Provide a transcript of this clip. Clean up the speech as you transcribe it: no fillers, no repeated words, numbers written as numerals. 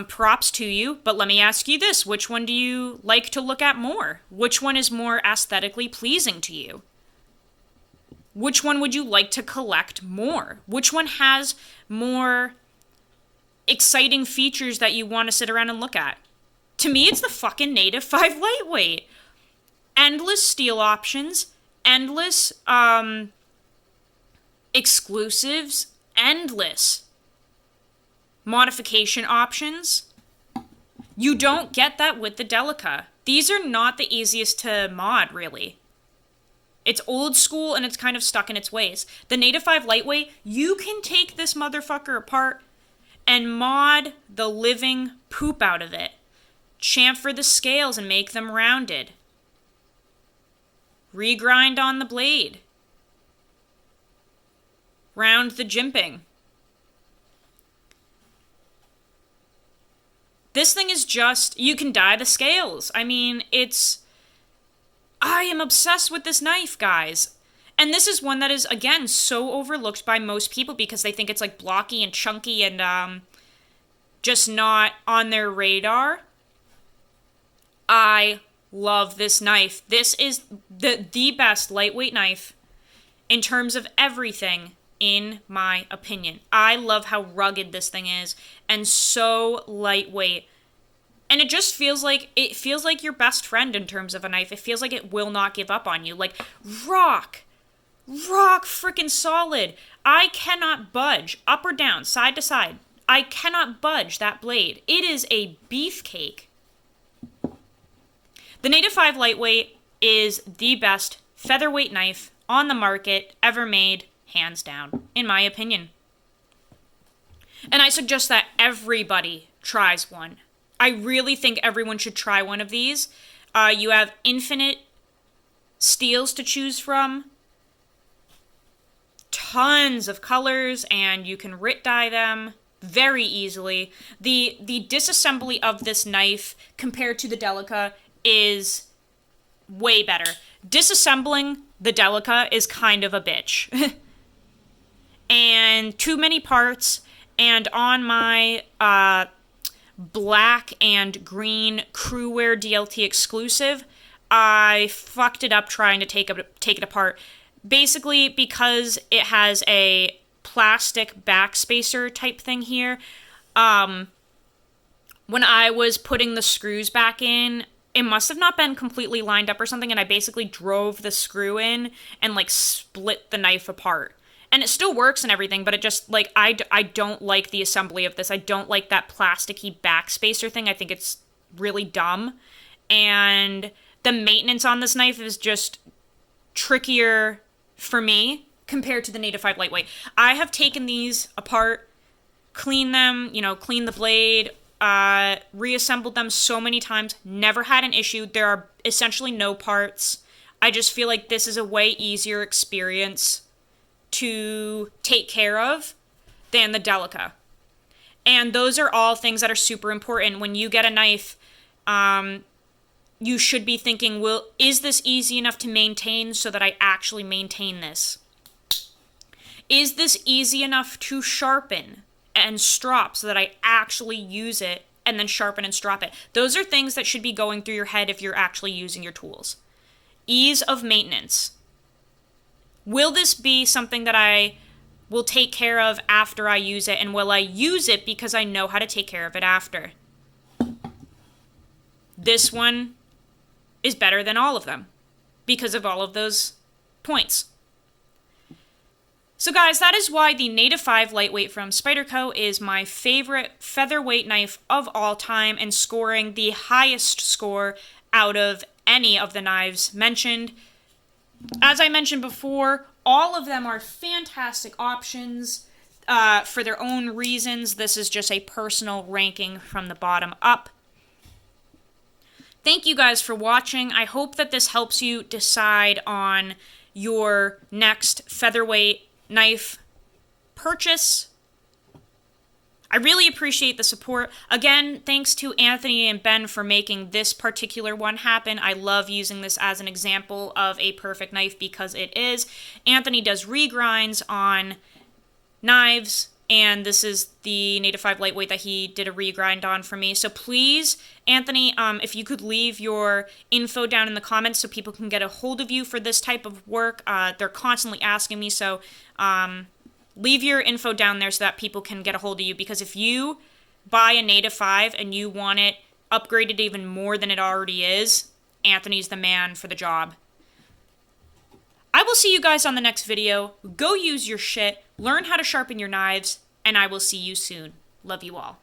Props to you, but let me ask you this. Which one do you like to look at more? Which one is more aesthetically pleasing to you? Which one would you like to collect more? Which one has more exciting features that you want to sit around and look at? To me, it's the fucking Native 5 lightweight. Endless steel options, endless exclusives, endless modification options. You don't get that with the Delica. These are not the easiest to mod, really. It's old school and it's kind of stuck in its ways. The Native 5 lightweight, you can take this motherfucker apart and mod the living poop out of it. Chamfer the scales and make them rounded. Regrind on the blade. Round the jimping. This thing is just, you can dye the scales. I mean, I am obsessed with this knife, guys. And this is one that is, again, so overlooked by most people because they think it's like blocky and chunky and just not on their radar. I love this knife. This is the best lightweight knife in terms of everything, in my opinion. I love how rugged this thing is and so lightweight. And it just feels like your best friend in terms of a knife. It feels like it will not give up on you. Like rock freaking solid. I cannot budge up or down, side to side. I cannot budge that blade. It is a beefcake. The Native 5 lightweight is the best featherweight knife on the market ever made, hands down, in my opinion. And I suggest that everybody tries one. I really think everyone should try one of these. You have infinite steels to choose from, tons of colors, and you can writ dye them very easily. The disassembly of this knife compared to the Delica is way better. Disassembling the Delica is kind of a bitch. And too many parts, and on my black and green Crewwear DLT exclusive, I fucked it up trying to take it apart. Basically, because it has a plastic backspacer type thing here, when I was putting the screws back in, it must have not been completely lined up or something, and I basically drove the screw in and, like, split the knife apart. And it still works and everything, but it just, like, I don't like the assembly of this. I don't like that plasticky backspacer thing. I think it's really dumb. And the maintenance on this knife is just trickier for me compared to the Native 5 lightweight. I have taken these apart, cleaned them, cleaned the blade, reassembled them so many times, never had an issue. There are essentially no parts. I just feel like this is a way easier experience to take care of than the Delica. And those are all things that are super important. When you get a knife, you should be thinking, is this easy enough to maintain so that I actually maintain this? Is this easy enough to sharpen and strop so that I actually use it and then sharpen and strop it? Those are things that should be going through your head if you're actually using your tools. Ease of maintenance. Will this be something that I will take care of after I use it, and will I use it because I know how to take care of it after? This one is better than all of them because of all of those points. So guys, that is why the Native 5 lightweight from Spyderco is my favorite featherweight knife of all time and scoring the highest score out of any of the knives mentioned. As I mentioned before, all of them are fantastic options for their own reasons. This is just a personal ranking from the bottom up. Thank you guys for watching. I hope that this helps you decide on your next featherweight knife purchase. I really appreciate the support. Again, thanks to Anthony and Ben for making this particular one happen. I love using this as an example of a perfect knife because it is. Anthony does regrinds on knives and this is the Native 5 lightweight that he did a regrind on for me. So please, Anthony, if you could leave your info down in the comments so people can get a hold of you for this type of work. They're constantly asking me, so leave your info down there so that people can get a hold of you, because if you buy a Native 5 and you want it upgraded even more than it already is, Anthony's the man for the job. I will see you guys on the next video. Go use your shit, learn how to sharpen your knives, and I will see you soon. Love you all.